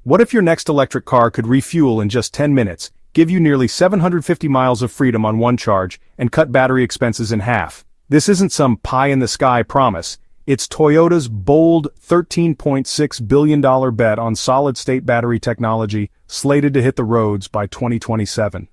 What if your next electric car could refuel in just 10 minutes, give you nearly 750 miles of freedom on one charge, and cut battery expenses in half? This isn't some pie-in-the-sky promise. It's Toyota's bold $13.6 billion bet on solid-state battery technology, slated to hit the roads by 2027.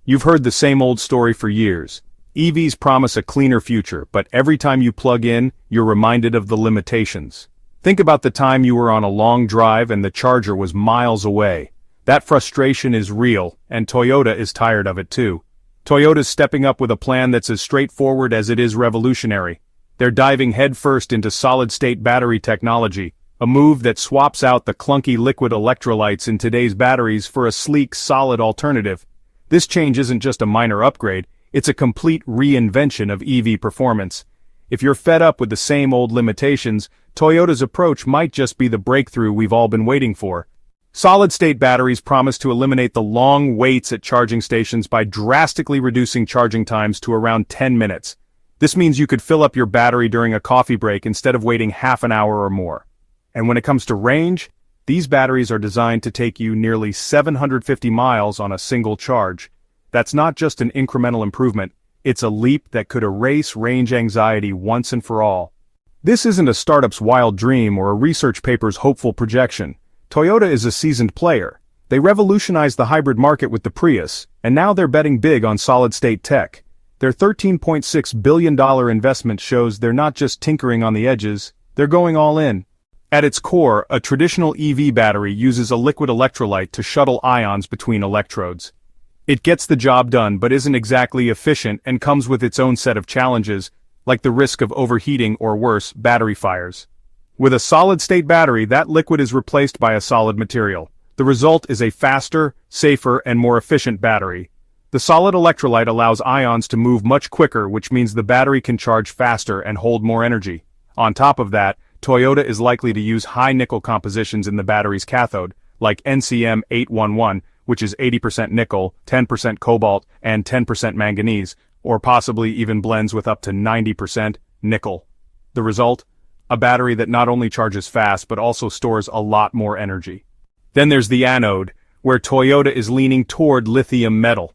You've heard the same old story for years. EVs promise a cleaner future, but every time you plug in, you're reminded of the limitations. Think about the time you were on a long drive and the charger was miles away. That frustration is real, and Toyota is tired of it too. Toyota's stepping up with a plan that's as straightforward as it is revolutionary. They're diving headfirst into solid-state battery technology, a move that swaps out the clunky liquid electrolytes in today's batteries for a sleek, solid alternative. This change isn't just a minor upgrade, it's a complete reinvention of EV performance. If you're fed up with the same old limitations, Toyota's approach might just be the breakthrough we've all been waiting for. Solid-state batteries promise to eliminate the long waits at charging stations by drastically reducing charging times to around 10 minutes. This means you could fill up your battery during a coffee break instead of waiting half an hour or more. And when it comes to range, these batteries are designed to take you nearly 750 miles on a single charge. That's not just an incremental improvement, it's a leap that could erase range anxiety once and for all. This isn't a startup's wild dream or a research paper's hopeful projection. Toyota is a seasoned player. They revolutionized the hybrid market with the Prius, and now they're betting big on solid-state tech. Their $13.6 billion investment shows they're not just tinkering on the edges, they're going all in. At its core, a traditional EV battery uses a liquid electrolyte to shuttle ions between electrodes. It gets the job done but isn't exactly efficient and comes with its own set of challenges, like the risk of overheating or worse, battery fires. With a solid-state battery, that liquid is replaced by a solid material. The result is a faster, safer, and more efficient battery. The solid electrolyte allows ions to move much quicker, which means the battery can charge faster and hold more energy. On top of that, Toyota is likely to use high nickel compositions in the battery's cathode, like NCM 811, which is 80% nickel, 10% cobalt, and 10% manganese, or possibly even blends with up to 90% nickel. The result? A battery that not only charges fast but also stores a lot more energy. Then there's the anode, where Toyota is leaning toward lithium metal.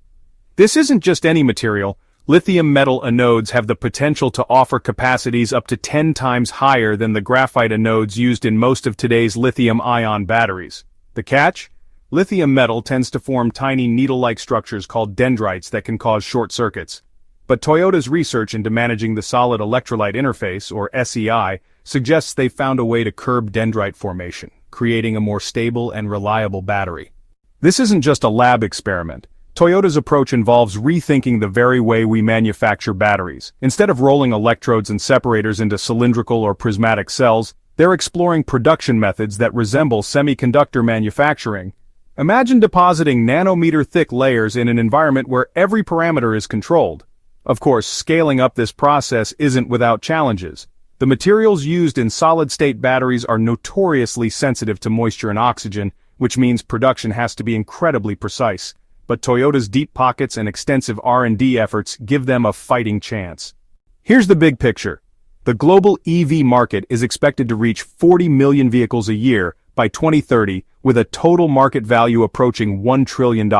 This isn't just any material. Lithium metal anodes have the potential to offer capacities up to 10 times higher than the graphite anodes used in most of today's lithium-ion batteries. The catch? Lithium metal tends to form tiny needle-like structures called dendrites that can cause short circuits. But Toyota's research into managing the solid electrolyte interface, or SEI, suggests they've found a way to curb dendrite formation, creating a more stable and reliable battery. This isn't just a lab experiment. Toyota's approach involves rethinking the very way we manufacture batteries. Instead of rolling electrodes and separators into cylindrical or prismatic cells, they're exploring production methods that resemble semiconductor manufacturing. Imagine depositing nanometer-thick layers in an environment where every parameter is controlled. Of course, scaling up this process isn't without challenges. The materials used in solid-state batteries are notoriously sensitive to moisture and oxygen, which means production has to be incredibly precise. But Toyota's deep pockets and extensive R&D efforts give them a fighting chance. Here's the big picture. The global EV market is expected to reach 40 million vehicles a year by 2030, with a total market value approaching $1 trillion.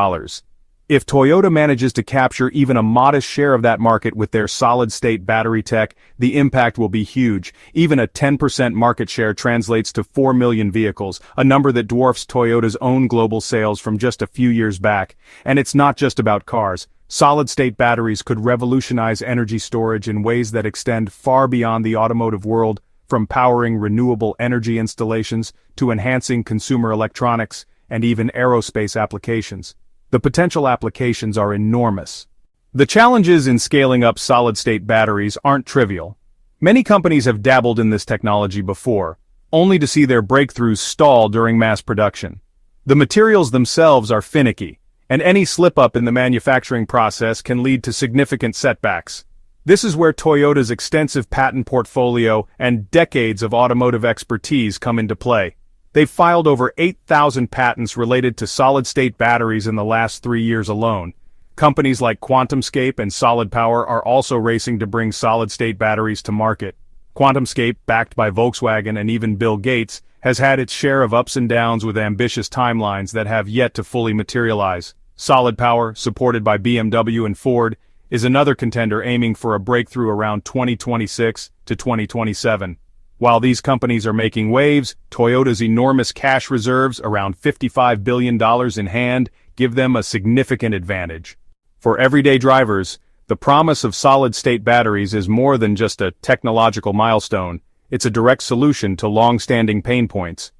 If Toyota manages to capture even a modest share of that market with their solid-state battery tech, the impact will be huge. Even a 10% market share translates to 4 million vehicles, a number that dwarfs Toyota's own global sales from just a few years back. And it's not just about cars. Solid-state batteries could revolutionize energy storage in ways that extend far beyond the automotive world, from powering renewable energy installations to enhancing consumer electronics and even aerospace applications. The potential applications are enormous. The challenges in scaling up solid-state batteries aren't trivial. Many companies have dabbled in this technology before, only to see their breakthroughs stall during mass production. The materials themselves are finicky, and any slip-up in the manufacturing process can lead to significant setbacks. This is where Toyota's extensive patent portfolio and decades of automotive expertise come into play. They've filed over 8,000 patents related to solid-state batteries in the last 3 years alone. Companies like QuantumScape and Solid Power are also racing to bring solid-state batteries to market. QuantumScape, backed by Volkswagen and even Bill Gates, has had its share of ups and downs with ambitious timelines that have yet to fully materialize. Solid Power, supported by BMW and Ford, is another contender aiming for a breakthrough around 2026 to 2027. While these companies are making waves, Toyota's enormous cash reserves, around $55 billion in hand, give them a significant advantage. For everyday drivers, the promise of solid-state batteries is more than just a technological milestone. It's a direct solution to long-standing pain points.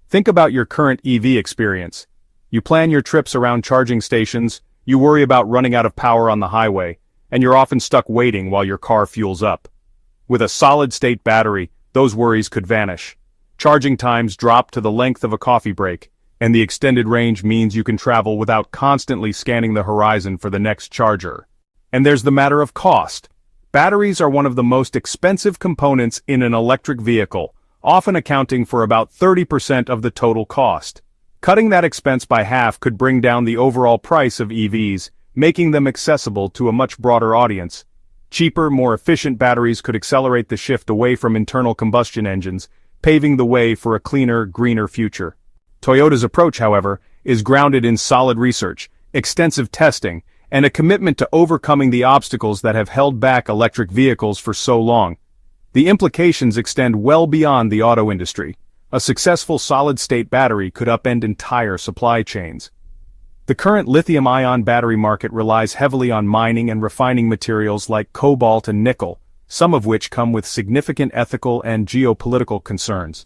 Think about your current EV experience. You plan your trips around charging stations, you worry about running out of power on the highway, and you're often stuck waiting while your car fuels up. With a solid-state battery, those worries could vanish. Charging times drop to the length of a coffee break, and the extended range means you can travel without constantly scanning the horizon for the next charger. And there's the matter of cost. Batteries are one of the most expensive components in an electric vehicle, often accounting for about 30% of the total cost. Cutting that expense by half could bring down the overall price of EVs, making them accessible to a much broader audience. Cheaper, more efficient batteries could accelerate the shift away from internal combustion engines, paving the way for a cleaner, greener future. Toyota's approach, however, is grounded in solid research, extensive testing, and a commitment to overcoming the obstacles that have held back electric vehicles for so long. The implications extend well beyond the auto industry. A successful solid-state battery could upend entire supply chains. The current lithium-ion battery market relies heavily on mining and refining materials like cobalt and nickel, some of which come with significant ethical and geopolitical concerns.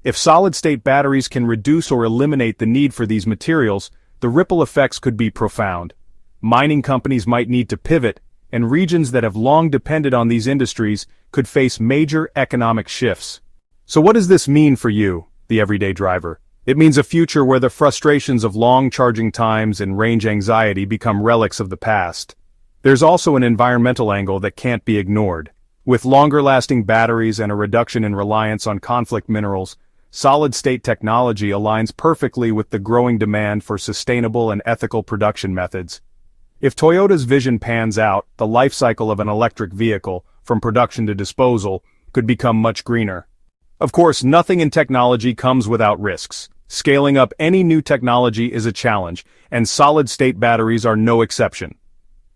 If solid-state batteries can reduce or eliminate the need for these materials, the ripple effects could be profound. Mining companies might need to pivot, and regions that have long depended on these industries could face major economic shifts. So what does this mean for you, the everyday driver? It means a future where the frustrations of long charging times and range anxiety become relics of the past. There's also an environmental angle that can't be ignored. With longer-lasting batteries and a reduction in reliance on conflict minerals, solid-state technology aligns perfectly with the growing demand for sustainable and ethical production methods. If Toyota's vision pans out, the life cycle of an electric vehicle, from production to disposal, could become much greener. Of course, nothing in technology comes without risks. Scaling up any new technology is a challenge, and solid-state batteries are no exception.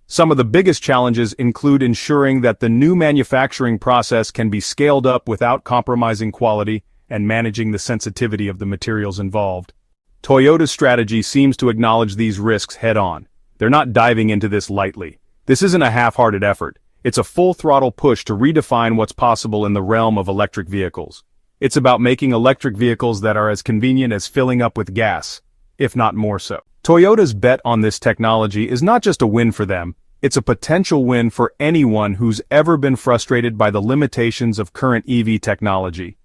Some of the biggest challenges include ensuring that the new manufacturing process can be scaled up without compromising quality and managing the sensitivity of the materials involved. Toyota's strategy seems to acknowledge these risks head-on. They're not diving into this lightly. This isn't a half-hearted effort. It's a full-throttle push to redefine what's possible in the realm of electric vehicles. It's about making electric vehicles that are as convenient as filling up with gas, if not more so. Toyota's bet on this technology is not just a win for them, it's a potential win for anyone who's ever been frustrated by the limitations of current EV technology.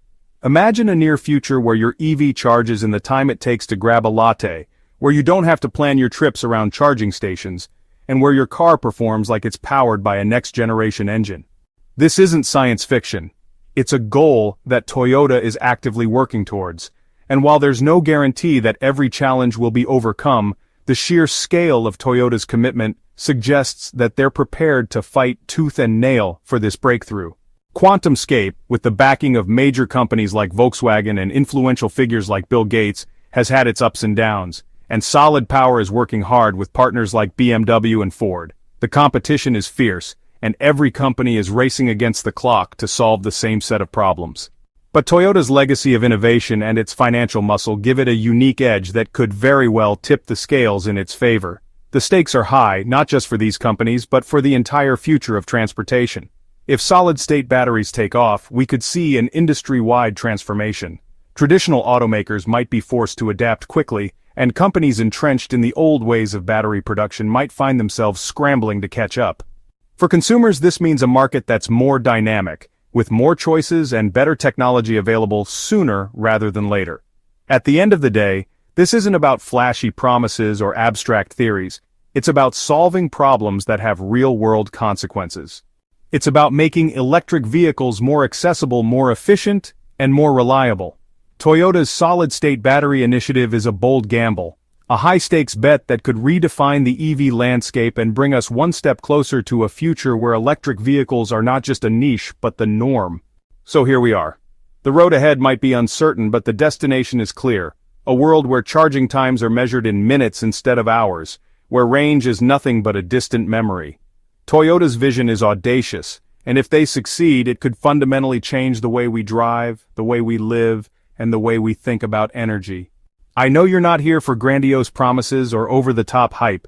Imagine a near future where your EV charges in the time it takes to grab a latte, where you don't have to plan your trips around charging stations, and where your car performs like it's powered by a next-generation engine. This isn't science fiction. It's a goal that Toyota is actively working towards, and while there's no guarantee that every challenge will be overcome, the sheer scale of Toyota's commitment suggests that they're prepared to fight tooth and nail for this breakthrough. QuantumScape, with the backing of major companies like Volkswagen and influential figures like Bill Gates, has had its ups and downs, and Solid Power is working hard with partners like BMW and Ford. The competition is fierce, and every company is racing against the clock to solve the same set of problems. But Toyota's legacy of innovation and its financial muscle give it a unique edge that could very well tip the scales in its favor. The stakes are high, not just for these companies, but for the entire future of transportation. If solid-state batteries take off, we could see an industry-wide transformation. Traditional automakers might be forced to adapt quickly, and companies entrenched in the old ways of battery production might find themselves scrambling to catch up. For consumers, this means a market that's more dynamic, with more choices and better technology available sooner rather than later. At the end of the day, this isn't about flashy promises or abstract theories. It's about solving problems that have real-world consequences. It's about making electric vehicles more accessible, more efficient, and more reliable. Toyota's solid-state battery initiative is a bold gamble, a high-stakes bet that could redefine the EV landscape and bring us one step closer to a future where electric vehicles are not just a niche but the norm. So here we are. The road ahead might be uncertain, but the destination is clear. A world where charging times are measured in minutes instead of hours, where range is nothing but a distant memory. Toyota's vision is audacious, and if they succeed, it could fundamentally change the way we drive, the way we live, and the way we think about energy. I know you're not here for grandiose promises or over-the-top hype.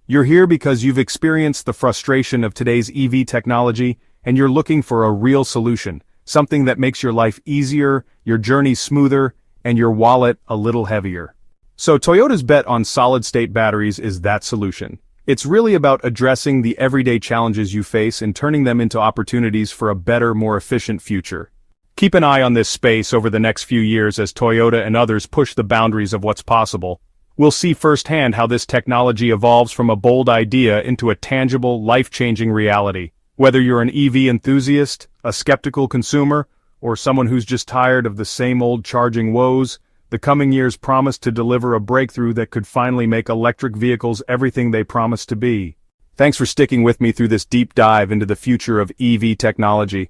You're here because you've experienced the frustration of today's EV technology, and you're looking for a real solution, something that makes your life easier, your journey smoother, and your wallet a little heavier. So Toyota's bet on solid-state batteries is that solution. It's really about addressing the everyday challenges you face and turning them into opportunities for a better, more efficient future. Keep an eye on this space over the next few years as Toyota and others push the boundaries of what's possible. We'll see firsthand how this technology evolves from a bold idea into a tangible, life-changing reality. Whether you're an EV enthusiast, a skeptical consumer, or someone who's just tired of the same old charging woes, the coming years promise to deliver a breakthrough that could finally make electric vehicles everything they promise to be. Thanks for sticking with me through this deep dive into the future of EV technology.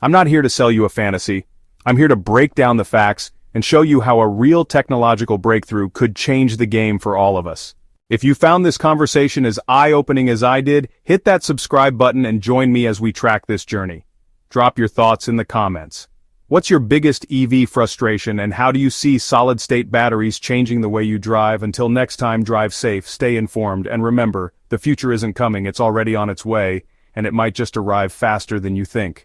I'm not here to sell you a fantasy. I'm here to break down the facts and show you how a real technological breakthrough could change the game for all of us. If you found this conversation as eye-opening as I did, hit that subscribe button and join me as we track this journey. Drop your thoughts in the comments. What's your biggest EV frustration, and how do you see solid-state batteries changing the way you drive? Until next time, drive safe, stay informed, and remember, the future isn't coming, it's already on its way, and it might just arrive faster than you think.